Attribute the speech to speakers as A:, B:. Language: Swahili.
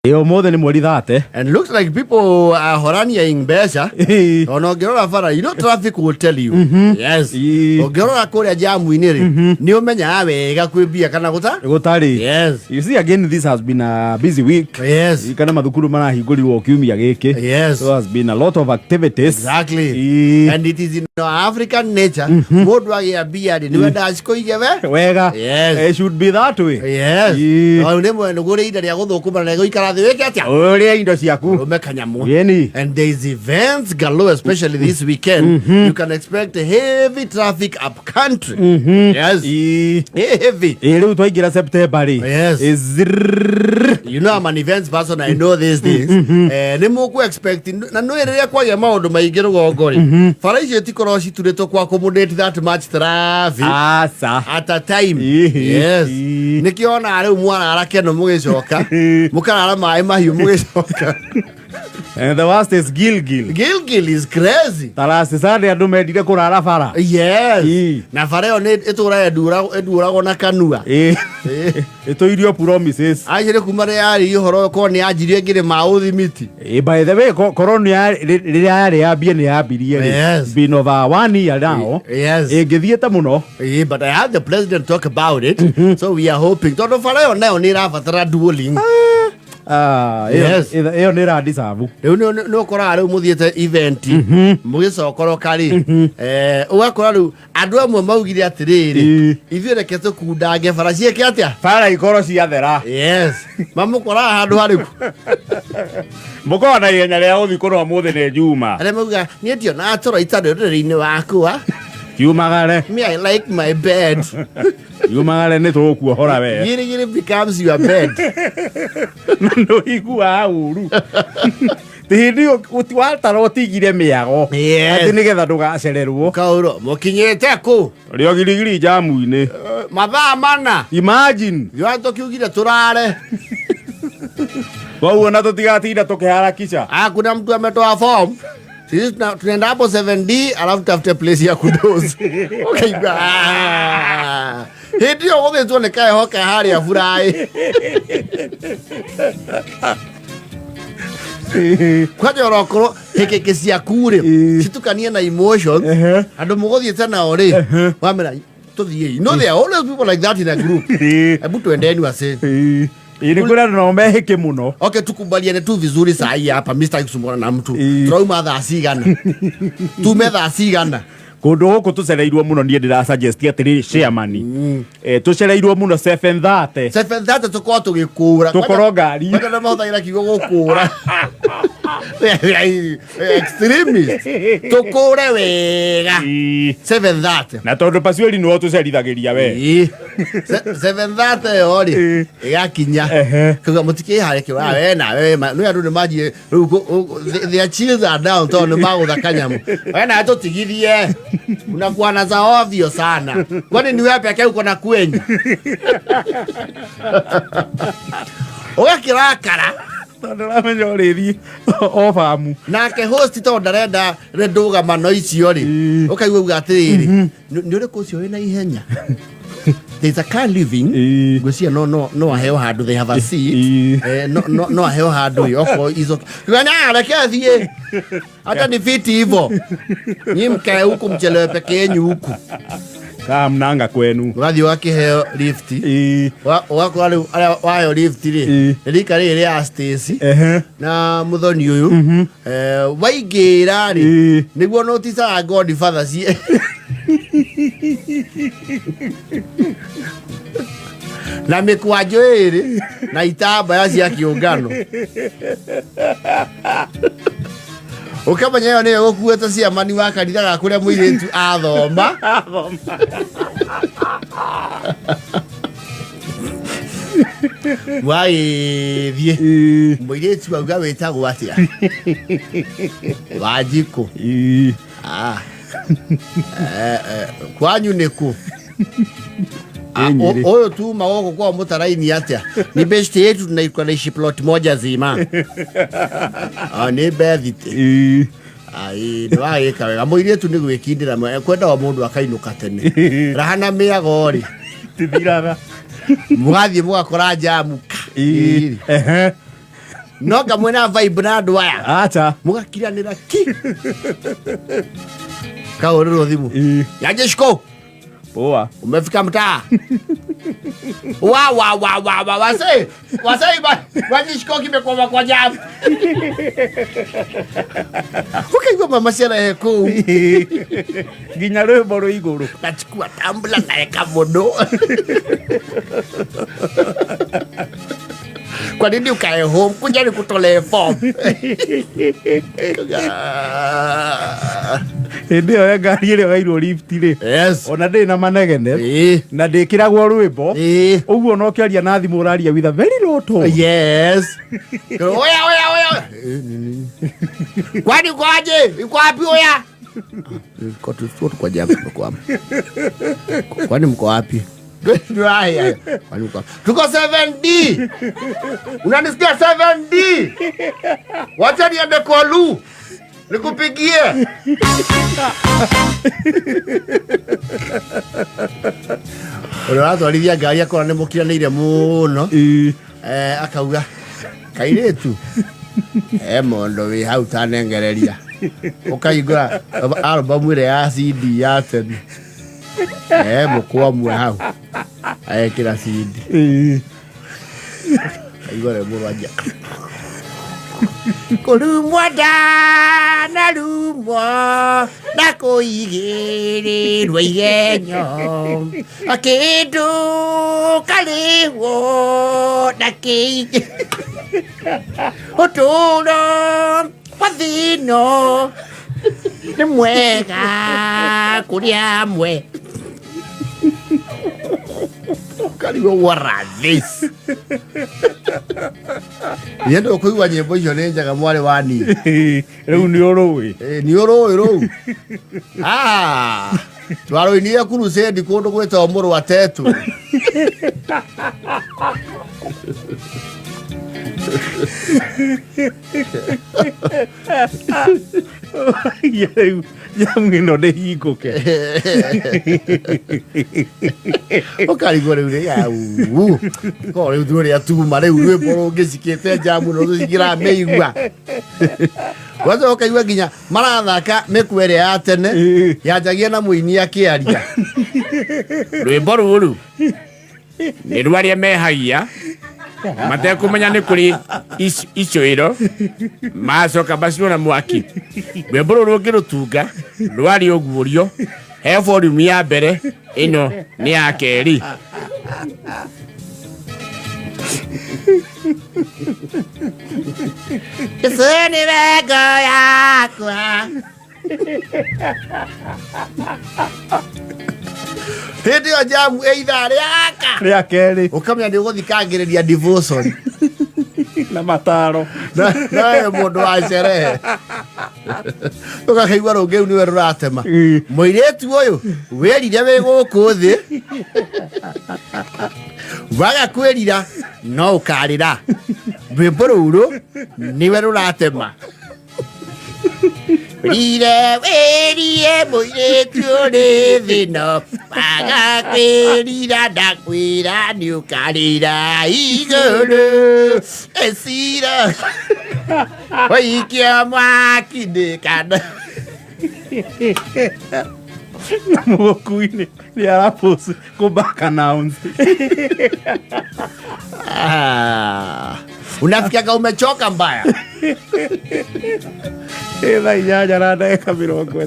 A: Yo more ni mweri thate.
B: And looks like people are horaniaing mbeca. Ono ngirora bara, you know traffic will tell you. Yes. Ngirora kuria jamu-ini ri, ni umenya wega kwibia kana
A: gutari.
B: Yes.
A: You see again this has been a busy week.
B: Yes.
A: Kana mathukuru marahingũrirwo kiumia gĩkĩ.
B: Yes.
A: So has been a lot of activities.
B: Exactly. And it is in African nature. Mundu agia bia ni wenda acikoige
A: wega.
B: Yes.
A: It should be that way.
B: Yes. Ni mwene gure ida ria guthukuma na goikara thi weke atia.
A: Oria indo ciaku.
B: Umekanyamu.
A: Yeni.
B: And there is events galore, especially this weekend. You can expect heavy traffic up country. Yes. Heavy.
A: Riu twaingira September ri.
B: Yes. You know I'm an events person, I know these things. Ni muku expecting na no iriria kwagia maundu maingi rugongo ri. Fara icio tikoro cituritwo kwa accommodate that much traffic.
A: Asa.
B: At a time. Yes. Nikiona riu mwana arakeno mugicoka. Mukarara mai mahiu mugicoka.
A: And the worst is Gilgil.
B: Gilgil is crazy.
A: Tarasi sade andu mendire kurara bara.
B: Yes. Na fara yo ne etura edurago na kanua.
A: Eto irio promises.
B: Ajire kumare yari ihoro ko ni ajire ngire mauthi miti.
A: By the way, corona riria yari yambie ni yambirie.
B: Yes.
A: Been over 1 year now.
B: Yes.
A: Ngithiete muno.
B: But I had the president talk about it. So we are hoping. Todo fara yo nayo ni rafatara dueling.
A: Yes. Eo ni ra deserve.
B: Riu no kora riu muthiete event. Mugicokoro kari. Ugakora riu andu amwe maugire atiriri. Ithuĩ reke tukundange bara cieke atia.
A: Bara ikoro ciathera.
B: Yes. Mamukora handu hariku.
A: Mukona ihenya ria uthi kurwa muthi ni Juma.
B: Are mauga ni ndio na toro itandurĩrĩ-inĩ wakwa.
A: Yumagare.
B: Me, I like my bed.
A: Yumagare ni tukuohora we.
B: Giri becomes your bed.
A: No igua uru. Tihindio utwatara utigire miago. Ati nigetha ndugacererwo.
B: Kauro mukinyete ku.
A: Rio girigiri jamu-ini.
B: Mathaa mana.
A: Imagine.
B: Yoato kiugire turare.
A: Wauona tutigatinda tukiharakisha.
B: Kuna mtu ametoa form. Sisi tunaenda hapo 7D alafu tafute place ya kudozi. Okay. Ndio wote tuonekae hoka hali ya furahi. Kwa jorokoro hekeke cia kure. Situkanie na emotion. Andu mugothiete na ori. Wamera tuthie. You know there are always people like that in a group. Ebu tuendeni wase.
A: Ili kuna tunaombe heke muno.
B: Okay, tukubaliane tu vizuri saa hii hapa. Mr. Kusumbura na mtu. Trauma thaa cigana. Tume thaa cigana.
A: Kundu guku tucereirwo muno nie ndira suggest atiri chairman. Tucereirwo muno 7:30.
B: 7:30 tukwa tugikura.
A: Tukoro ngari.
B: Kana mahuthagira kiugo gukura. Extremist. Tukure wega. 7:30.
A: Na tondu paciori no tucerithagiria we.
B: 7:30 yori. Igakinya. Kuga mutike hareke wa we na we no andu ni maji their chills are down tondu magutha kanyamu. We na tutigithie. Unakuwa na za ovyo sana. Kwani ni wewe pekee uko na kwenye? Oya kirakara.
A: Tondora menyoriri o famu.
B: Na ke host to ndarenda reduga mano icio ri. Ukaigua ugatiriri. Ni uri kucio ina ihenya. There's a car living. Go see no aheo handu they have a seat. No aheo handu yoko izo. Ngana reke thie. Hata ni fiti hivyo. Ni mkae huku mchelewe peke yenu huku.
A: Kama mnanga kwenu.
B: Wathi wakiheo lift. Wako wale wayo lift ri. Rika ri ya Stacy. Na muthoni uyu. Waigira ri. Niguo notice a Godfather cie. Na mikwajo iri na itaba ya cia kiungano. Ukamenya yo ni gukueta cia mani wa kanitha ga kuria muiritu athoma. Wai thie. Muiritu auga wetagwo atia. Wajiko. Kwanyu niku. Oyo tu mawoko kwa mutaraini atia. Ni best yetu tunaikuwa na ishi plot moja zima. Ni bethite. Ndo agika wega. Muiritu ni gwikindira kwenda wa mundu akainuka tene. Rahana miagori.
A: Tithiraga.
B: Mugathie mugakora jamu. no kamwe na vibe na andu aya
A: acha
B: mugakiranira ki kaorero thimu yaje shiko
A: poa
B: umefika mtaa wa wasei waje shiko kimekoma kwa jamu ukaigwa mama ciana heku
A: nginya rwimbo rwi iguru
B: nachukua tambla naeka mono kwa nini ukae home kuja nikutolee form
A: hindi yo ngari ĩrĩa wairwo lift ri ona ndĩ na manegene na ndĩkĩragwo rwĩmbo ũguo no kĩaria na thimũ ũraria with a very low tone
B: oya kwani kwaje iko wapi oya kwa jamu kwani mko wapi tuko 7D unanisikia 7D wacha niende kwa Lu nikupigie uratwarithia ngari akora nĩ mũkiranĩire mũno akauga kairĩtu mondo wĩ hau tanengereria ũkaigũra album ĩrĩa ya CD ya tene mũkwamwe hau aekĩra CD aigore mũrwanja kũrumwo ndanarumwo na kũigĩrĩrwo igenyo kĩndũ karĩhwo na kĩingĩ ũtũũro wa thĩno nĩ mwega kũrĩ amwe karibu waradhis yendo kuigwa nyimbo icio nĩ njega mwari wani
A: rĩu nĩ ũrũĩ
B: nĩ ũrũĩ rũu twarũinire crusade kũndũ gwĩtagwo mũrwa tetu
A: jamu ĩno ndĩhingũke
B: ũkarigwo rĩu rĩu korwo rĩu rũrĩa tuma rĩu rwĩmbo rũngĩcikĩte jamu no tũcingĩramĩigua waza ũkaigua nginya marathaka mĩkwa ĩrĩa ya tene yanjagia na mũini akĩaria rwĩmbo rũrũ nĩ rwarĩa mehagia matekumenya nĩ kũrĩ icũĩro macoka macinwo na mwaki rwĩmbo rũrũ rũngĩrũtunga rwarĩ ũguũrio he volume ya mbere ĩno nĩ ya kerĩ Isuni wengo yakwa hindi yo jamu eitha rĩa kerĩ ũkamenya nĩ ũgũthikangĩrĩria devotion
A: na mataro
B: nawe mũndũ wa sherehe ũgakaigua rũngĩ nĩwe rũratema mũirĩtu ũyũ wĩrire wĩ gũkũ thĩ waga kwĩrira no ũkarĩra rwĩmbo rũrũ nĩwe rũratema Rire werie mũirĩtu ũrĩ thĩno waga kwĩrira ndakwĩra nĩ ũkarĩra igũrũ ecira waikia mwaki ndĩkana
A: na mũgũku-inĩ nĩ arapost kũ-back announce
B: unafikiaga umechoka mbaya
A: thaa 8 na ndagĩka 50